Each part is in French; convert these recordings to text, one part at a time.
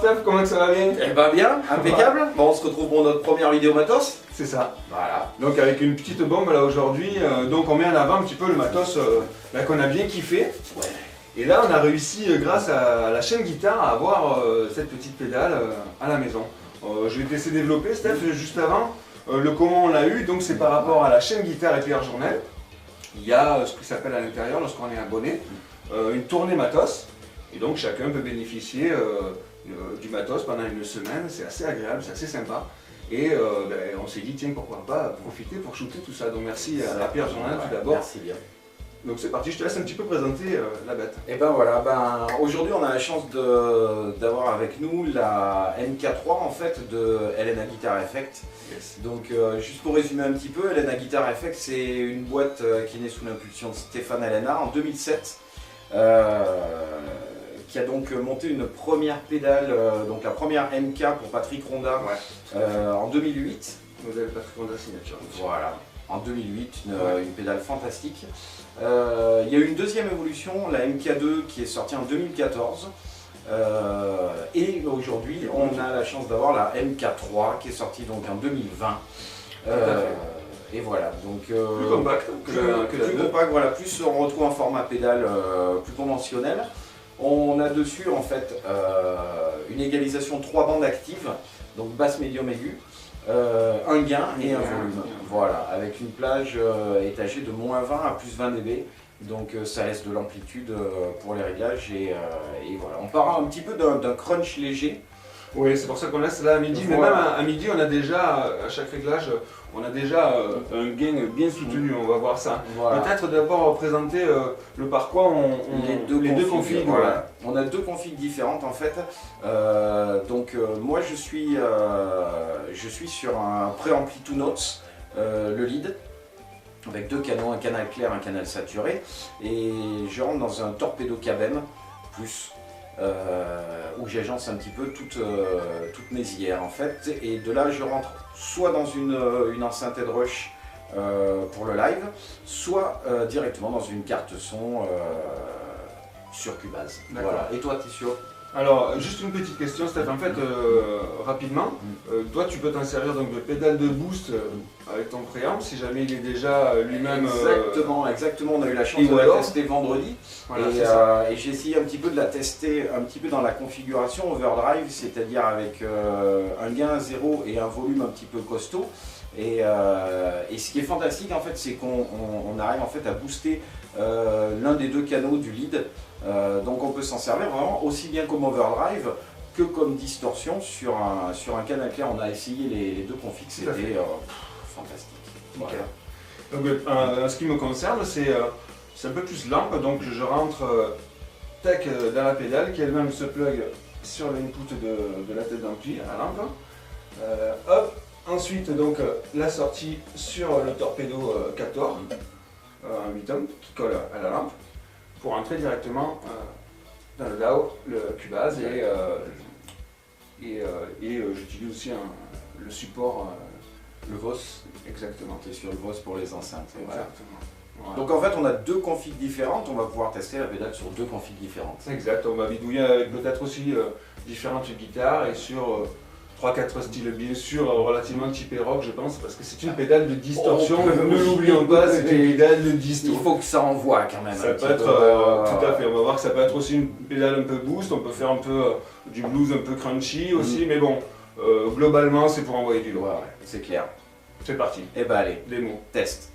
Steph, comment ça va bien? Eh ben bien, impeccable. Bon, on se retrouve pour notre première vidéo matos. C'est ça. Voilà. Donc avec une petite bombe là aujourd'hui, donc on met en avant un petit peu le matos là, qu'on a bien kiffé. Ouais. Et là on a réussi grâce à la chaîne guitare à avoir cette petite pédale à la maison. Je vais te laisser développer Steph juste avant. Le comment on l'a eu, donc c'est par rapport à la chaîne guitare Éclair Journal. Il y a ce qui s'appelle à l'intérieur, lorsqu'on est abonné, une tournée matos. Et donc chacun peut bénéficier du matos pendant une semaine. C'est assez agréable, c'est assez sympa. Et on s'est dit, tiens, pourquoi pas profiter pour shooter tout ça. Donc merci à la Pierre Journal tout d'abord. Merci bien. Donc c'est parti, je te laisse un petit peu présenter la bête. Et ben voilà, aujourd'hui on a la chance d'avoir avec nous la MK3 en fait de Helena Guitar Effect. Yes. Donc juste pour résumer un petit peu, Helena Guitar Effect c'est une boîte qui est née sous l'impulsion de Stéphane Helena en 2007. Qui a donc monté une première pédale, donc la première MK pour Patrick Ronda en 2008. Modèle Patrick Ronda Signature. Voilà, en 2008, une pédale fantastique. Il y a eu une deuxième évolution, la MK2 qui est sortie en 2014. Et aujourd'hui, on a la chance d'avoir la MK3 qui est sortie donc en 2020. Et voilà, donc plus compact que la plus compact, voilà, plus on retrouve un format pédale plus conventionnel. On a dessus en fait une égalisation 3 bandes actives, donc basse, médium, aigu, un gain et un volume. Voilà, avec une plage étagée de -20 à +20 dB. Donc ça laisse de l'amplitude pour les réglages et voilà. On part un petit peu d'un crunch léger. Oui, c'est pour ça qu'on laisse là à midi, mais voilà. même à midi, on a déjà, à chaque réglage, on a déjà un gain bien soutenu, on va voir ça. Voilà. Peut-être d'abord présenter le par quoi les deux configs. Voilà. On a deux configs différentes en fait. Moi je suis sur un préampli Two Notes, le lead, avec deux canaux, un canal clair, un canal saturé. Et je rentre dans un torpedo cabem plus. Où j'agence un petit peu toutes mes IR en fait, et de là je rentre soit dans une enceinte Headrush pour le live, soit directement dans une carte son sur Cubase. Voilà. Et toi, t'es sûr? Alors, juste une petite question, Steph, en fait, rapidement, toi tu peux t'en servir donc de pédale de boost avec ton préamp, si jamais il est déjà lui-même... Exactement, on a eu la chance de la tester vendredi, voilà, et j'ai essayé un petit peu de la tester un petit peu dans la configuration overdrive, c'est-à-dire avec un gain à 0 et un volume un petit peu costaud. Et ce qui est fantastique en fait, c'est qu'on arrive en fait à booster l'un des deux canaux du lead. Donc on peut s'en servir vraiment aussi bien comme overdrive que comme distorsion sur un canal clair. On a essayé les deux configs, c'était fantastique. Voilà. Donc en ce qui me concerne, c'est un peu plus lampe, donc je rentre tac dans la pédale qui elle-même se plug sur l'input de la tête d'ampli à la lampe. Hop, ensuite donc la sortie sur le torpedo capteur, un 8 ohms qui colle à la lampe, pour entrer directement dans le DAW, le Cubase, et j'utilise aussi le support, le VOS, exactement. Qui est sur le VOS pour les enceintes. Exactement. Voilà. Donc en fait on a deux configs différentes, on va pouvoir tester la pédale sur deux configs différentes. Exact, on va bidouiller avec peut-être aussi différentes guitares et sur 3-4 styles bien sûr relativement typés rock je pense, parce que c'est une pédale de distorsion, ne l'oublions pas, c'est une pédale de distorsion. Il faut que ça envoie quand même. Ça peut être, tout à fait, on va voir que ça peut être aussi une pédale un peu boost, on peut faire un peu du blues un peu crunchy aussi, mais bon, globalement c'est pour envoyer du lourd. Ouais, c'est clair. C'est parti. Et bah allez, démo. Test.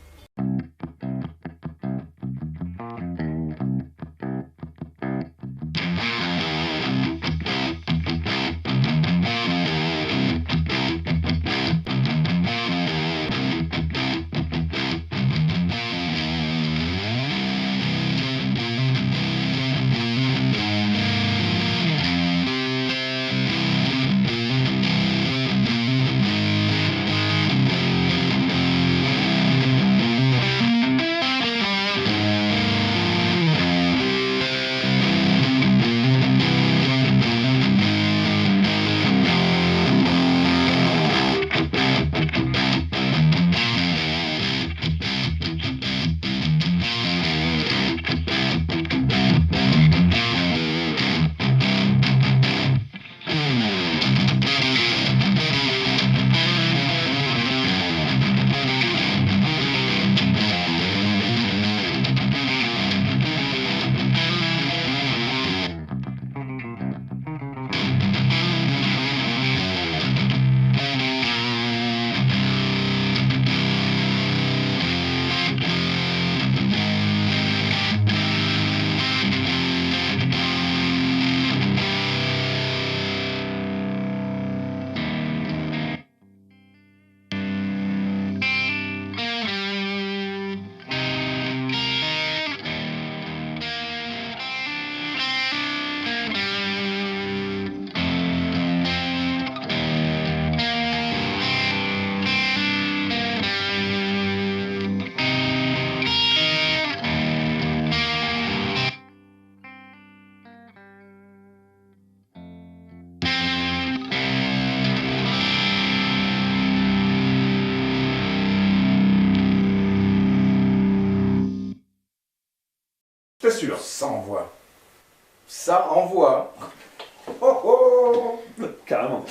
sûr. Ça envoie. Ça envoie. Oh oh. Carrément.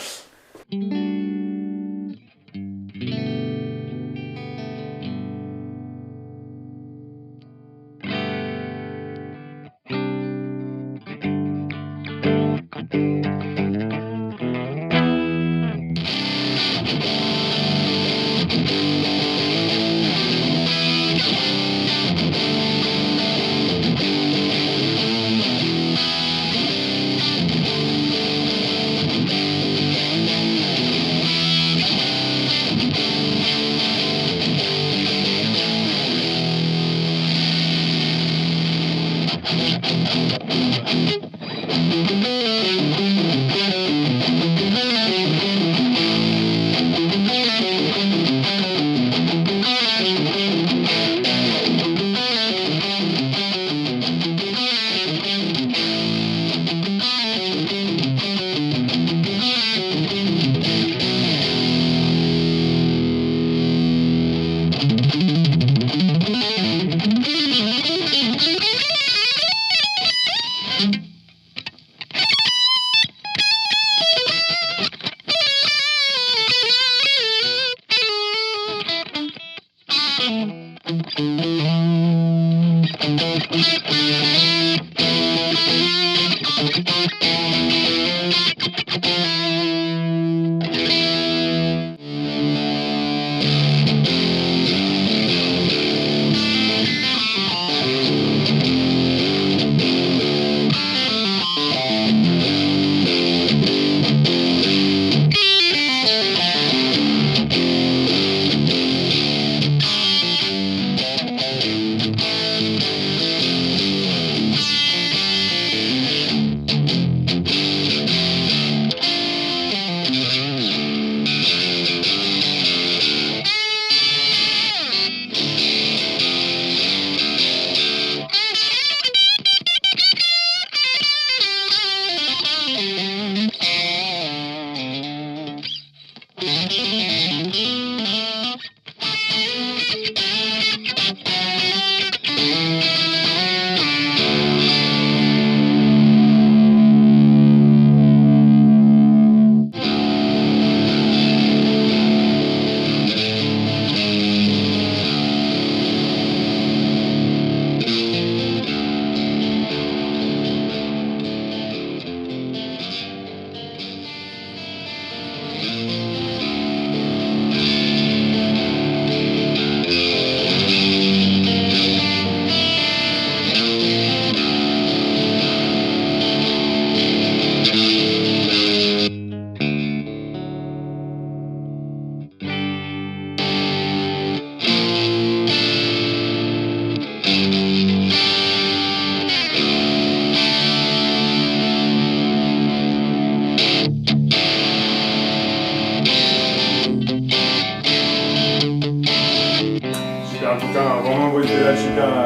En tout cas, vraiment envoyé une pédale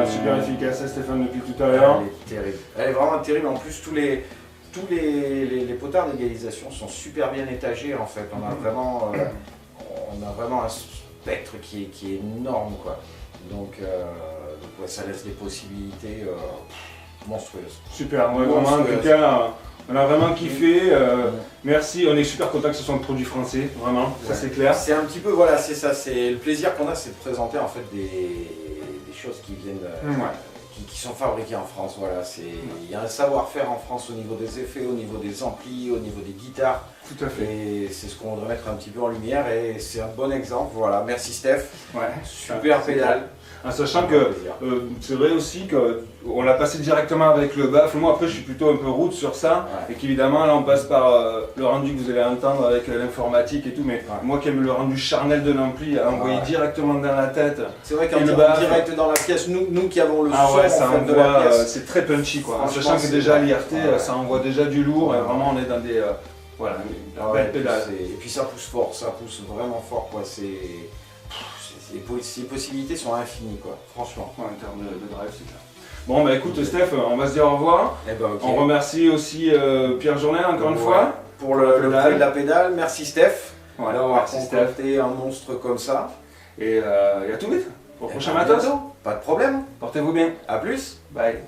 super efficace, Stéphane, depuis tout à l'heure. Elle est terrible. Elle est vraiment terrible. En plus, tous les potards d'égalisation sont super bien étagés en fait. On a vraiment un spectre qui est énorme quoi. Donc ouais, ça laisse des possibilités monstrueuses. Super, ouais, vraiment en tout cas, on a vraiment kiffé. Merci, on est super content que ce soit un produit français, vraiment, ça c'est clair. C'est un petit peu, voilà, c'est ça, c'est le plaisir qu'on a, c'est de présenter en fait des choses qui viennent, qui sont fabriquées en France. Voilà, il y a un savoir-faire en France au niveau des effets, au niveau des amplis, au niveau des guitares. Tout à fait. Et c'est ce qu'on voudrait mettre un petit peu en lumière et c'est un bon exemple. Voilà, merci Steph. Ouais. Super pédale. En sachant que c'est vrai aussi qu'on l'a passé directement avec le baffle. Moi après je suis plutôt un peu route sur ça, et qu'évidemment là on passe par le rendu que vous allez entendre avec l'informatique et tout, mais moi qui aime le rendu charnel de l'ampli, à envoyer directement dans la tête. C'est vrai qu'en direct dans la pièce, nous qui avons le son ça en fait, de la pièce, c'est très punchy quoi. En sachant que déjà l'IRT ça envoie déjà du lourd, et vraiment on est dans des voilà, une belle pédale. Et puis ça pousse fort, ça pousse vraiment fort quoi. Les possibilités sont infinies quoi, franchement. Ouais, en termes de drive, c'est clair. Bon bah écoute Steph, on va se dire au revoir. Eh ben, okay. On remercie aussi Pierre Journel encore une fois. Pour le prix de la pédale, merci Steph. Ouais, d'avoir concocté un monstre comme ça. Et à tout vite pour le prochain matos. Pas de problème. Portez-vous bien. A plus. Bye.